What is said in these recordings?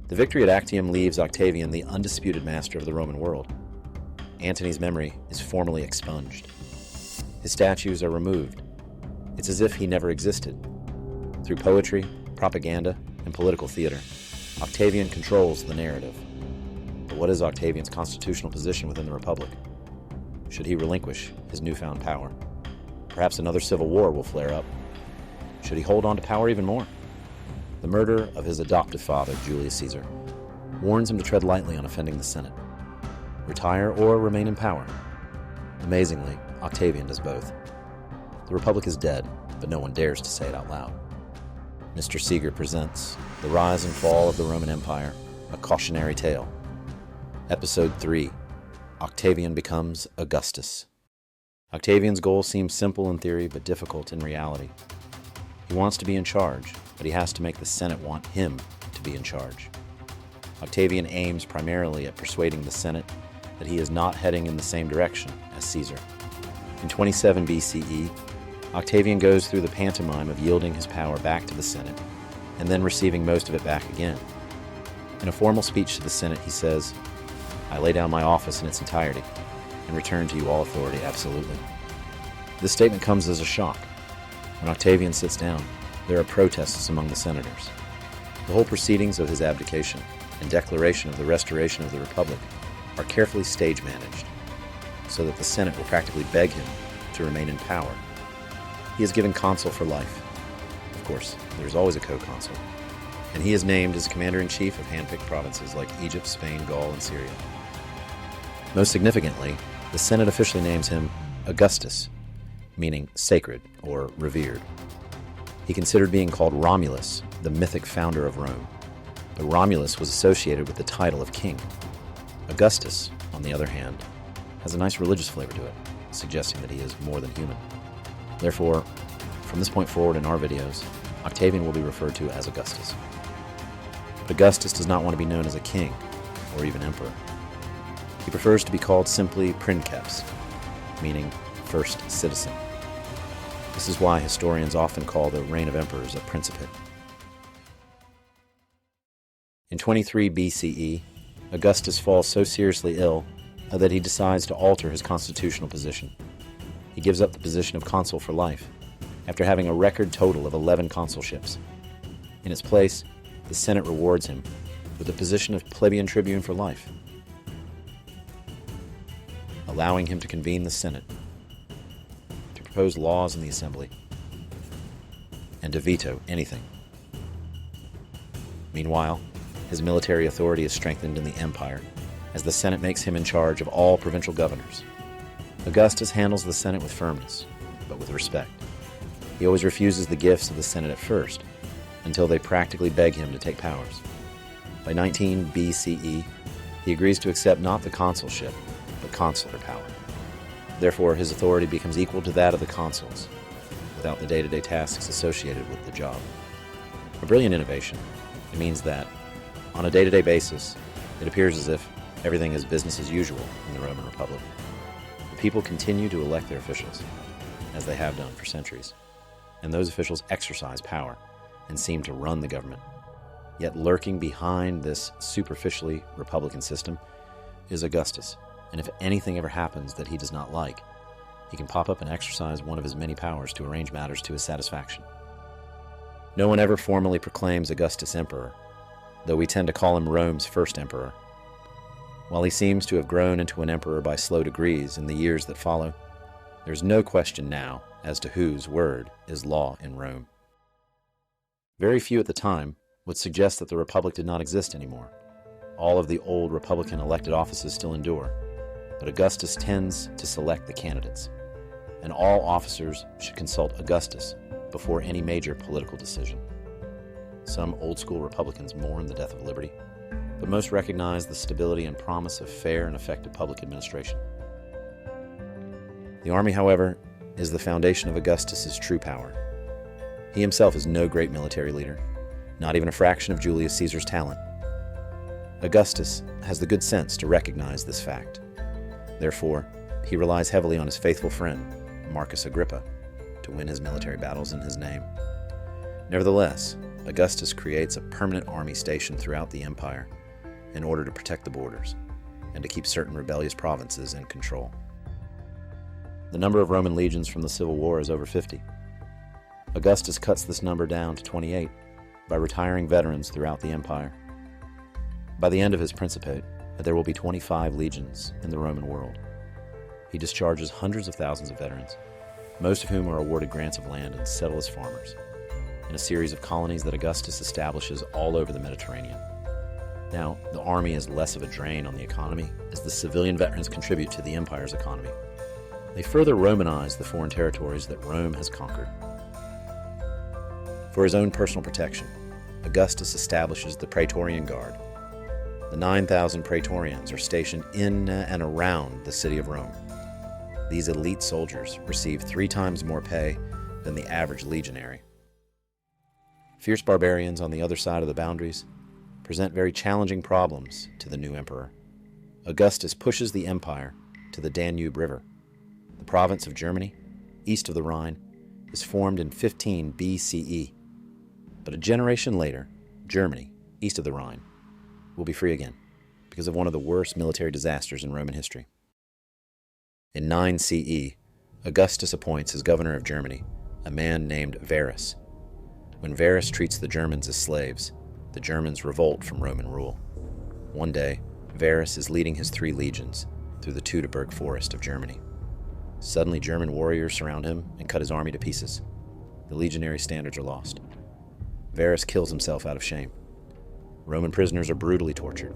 The victory at Actium leaves Octavian the undisputed master of the Roman world. Antony's memory is formally expunged. His statues are removed. It's as if he never existed. Through poetry, propaganda, and political theater, Octavian controls the narrative. But what is Octavian's constitutional position within the Republic? Should he relinquish his newfound power? Perhaps another civil war will flare up. Should he hold on to power even more? The murder of his adoptive father, Julius Caesar, warns him to tread lightly on offending the Senate. Retire or remain in power. Amazingly, Octavian does both. The Republic is dead, but no one dares to say it out loud. Mr. Seeger presents The Rise and Fall of the Roman Empire, a Cautionary Tale. Episode 3, Octavian becomes Augustus. Octavian's goal seems simple in theory, but difficult in reality. He wants to be in charge, but he has to make the Senate want him to be in charge. Octavian aims primarily at persuading the Senate that he is not heading in the same direction as Caesar. In 27 BCE, Octavian goes through the pantomime of yielding his power back to the Senate, and then receiving most of it back again. In a formal speech to the Senate, he says, "I lay down my office in its entirety, and return to you all authority absolutely." This statement comes as a shock. When Octavian sits down, there are protests among the senators. The whole proceedings of his abdication and declaration of the restoration of the Republic are carefully stage-managed, so that the Senate will practically beg him to remain in power. He is given consul for life. Of course, there is always a co-consul, and he is named as commander-in-chief of hand-picked provinces like Egypt, Spain, Gaul, and Syria. Most significantly, the Senate officially names him Augustus, meaning sacred or revered. He considered being called Romulus, the mythic founder of Rome, but Romulus was associated with the title of king. Augustus, on the other hand, has a nice religious flavor to it, suggesting that he is more than human. Therefore, from this point forward in our videos, Octavian will be referred to as Augustus. But Augustus does not want to be known as a king, or even emperor. He prefers to be called simply Princeps, meaning first citizen. This is why historians often call the reign of emperors a Principate. In 23 BCE, Augustus falls so seriously ill that he decides to alter his constitutional position. He gives up the position of consul for life, after having a record total of 11 consulships. In its place, the Senate rewards him with the position of plebeian tribune for life, allowing him to convene the Senate, to propose laws in the assembly, and to veto anything. Meanwhile, his military authority is strengthened in the empire, as the Senate makes him in charge of all provincial governors. Augustus handles the Senate with firmness, but with respect. He always refuses the gifts of the Senate at first, until they practically beg him to take powers. By 19 BCE, he agrees to accept not the consulship, but consular power. Therefore, his authority becomes equal to that of the consuls, without the day-to-day tasks associated with the job. A brilliant innovation. It means that, on a day-to-day basis, it appears as if everything is business as usual in the Roman Republic. The people continue to elect their officials, as they have done for centuries, and those officials exercise power and seem to run the government. Yet lurking behind this superficially Republican system is Augustus, and if anything ever happens that he does not like, he can pop up and exercise one of his many powers to arrange matters to his satisfaction. No one ever formally proclaims Augustus emperor, though we tend to call him Rome's first emperor. While he seems to have grown into an emperor by slow degrees in the years that follow, there is no question now as to whose word is law in Rome. Very few at the time would suggest that the Republic did not exist anymore. All of the old Republican elected offices still endure, but Augustus tends to select the candidates, and all officers should consult Augustus before any major political decision. Some old-school Republicans mourn the death of liberty, but most recognize the stability and promise of fair and effective public administration. The army, however, is the foundation of Augustus's true power. He himself is no great military leader, not even a fraction of Julius Caesar's talent. Augustus has the good sense to recognize this fact. Therefore, he relies heavily on his faithful friend, Marcus Agrippa, to win his military battles in his name. Nevertheless, Augustus creates a permanent army station throughout the empire in order to protect the borders and to keep certain rebellious provinces in control. The number of Roman legions from the Civil War is over 50. Augustus cuts this number down to 28 by retiring veterans throughout the empire. By the end of his Principate, there will be 25 legions in the Roman world. He discharges hundreds of thousands of veterans, most of whom are awarded grants of land and settle as farmers, in a series of colonies that Augustus establishes all over the Mediterranean. Now, the army is less of a drain on the economy as the civilian veterans contribute to the empire's economy. They further Romanize the foreign territories that Rome has conquered. For his own personal protection, Augustus establishes the Praetorian Guard. The 9,000 Praetorians are stationed in and around the city of Rome. These elite soldiers receive 3 times more pay than the average legionary. Fierce barbarians on the other side of the boundaries present very challenging problems to the new emperor. Augustus pushes the empire to the Danube River. The province of Germany, east of the Rhine, is formed in 15 BCE. But a generation later, Germany, east of the Rhine, will be free again because of one of the worst military disasters in Roman history. In 9 CE, Augustus appoints as governor of Germany a man named Varus. When Varus treats the Germans as slaves, the Germans revolt from Roman rule. One day, Varus is leading his 3 legions through the Teutoburg Forest of Germany. Suddenly, German warriors surround him and cut his army to pieces. The legionary standards are lost. Varus kills himself out of shame. Roman prisoners are brutally tortured.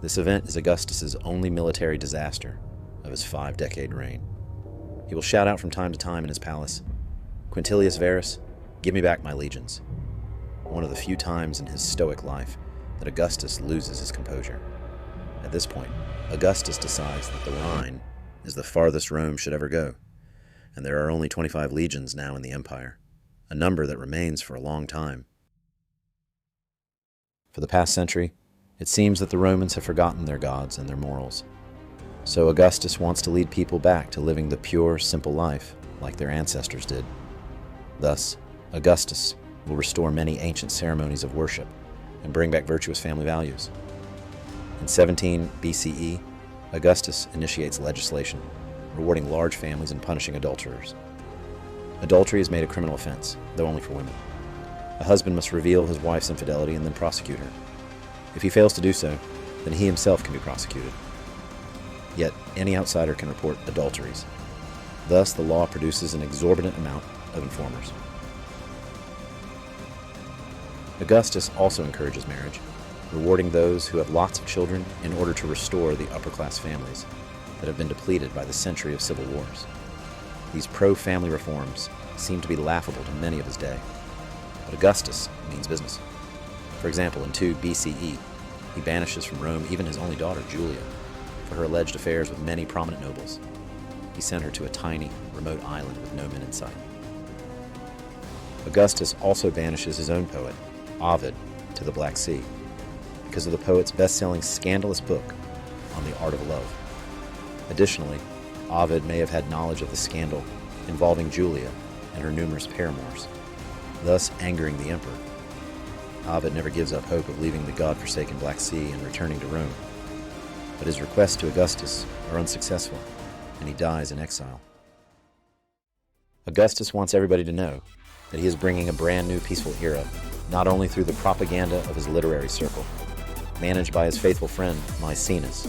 This event is Augustus's only military disaster of his 5-decade reign. He will shout out from time to time in his palace, "Quintilius Varus, give me back my legions." One of the few times in his stoic life that Augustus loses his composure. At this point, Augustus decides that the Rhine is the farthest Rome should ever go, and there are only 25 legions now in the empire, a number that remains for a long time. For the past century, it seems that the Romans have forgotten their gods and their morals. So Augustus wants to lead people back to living the pure, simple life like their ancestors did. Thus, Augustus will restore many ancient ceremonies of worship and bring back virtuous family values. In 17 BCE, Augustus initiates legislation, rewarding large families and punishing adulterers. Adultery is made a criminal offense, though only for women. A husband must reveal his wife's infidelity and then prosecute her. If he fails to do so, then he himself can be prosecuted. Yet, any outsider can report adulteries. Thus, the law produces an exorbitant amount of informers. Augustus also encourages marriage, rewarding those who have lots of children in order to restore the upper-class families that have been depleted by the century of civil wars. These pro-family reforms seem to be laughable to many of his day, but Augustus means business. For example, in 2 BCE, he banishes from Rome even his only daughter, Julia, for her alleged affairs with many prominent nobles. He sent her to a tiny, remote island with no men in sight. Augustus also banishes his own poet, Ovid, to the Black Sea, because of the poet's best-selling scandalous book on the art of love. Additionally, Ovid may have had knowledge of the scandal involving Julia and her numerous paramours, thus angering the emperor. Ovid never gives up hope of leaving the god-forsaken Black Sea and returning to Rome, but his requests to Augustus are unsuccessful, and he dies in exile. Augustus wants everybody to know that he is bringing a brand new peaceful era, not only through the propaganda of his literary circle, managed by his faithful friend Maecenas,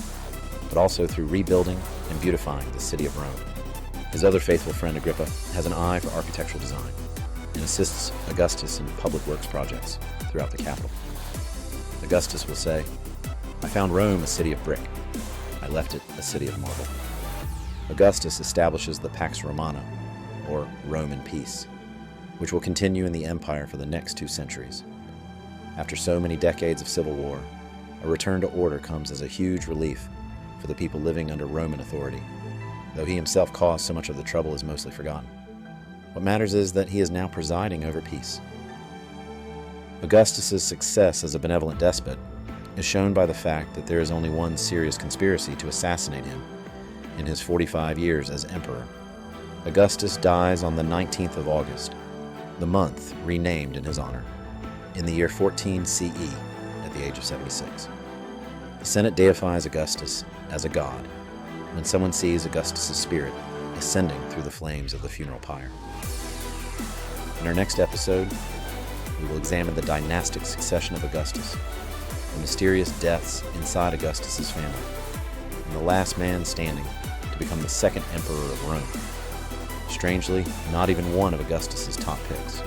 but also through rebuilding and beautifying the city of Rome. His other faithful friend Agrippa has an eye for architectural design and assists Augustus in public works projects throughout the capital. Augustus will say, "I found Rome a city of brick. I left it a city of marble." Augustus establishes the Pax Romana, or Roman peace, which will continue in the empire for the next 2 centuries. After so many decades of civil war, a return to order comes as a huge relief for the people living under Roman authority, though he himself caused so much of the trouble is mostly forgotten. What matters is that he is now presiding over peace. Augustus's success as a benevolent despot is shown by the fact that there is only one serious conspiracy to assassinate him in his 45 years as emperor. Augustus dies on the 19th of August, the month renamed in his honor, in the year 14 CE, at the age of 76. The Senate deifies Augustus as a god when someone sees Augustus's spirit ascending through the flames of the funeral pyre. In our next episode, we will examine the dynastic succession of Augustus, the mysterious deaths inside Augustus's family, and the last man standing to become the second emperor of Rome. Strangely, not even one of Augustus's top picks.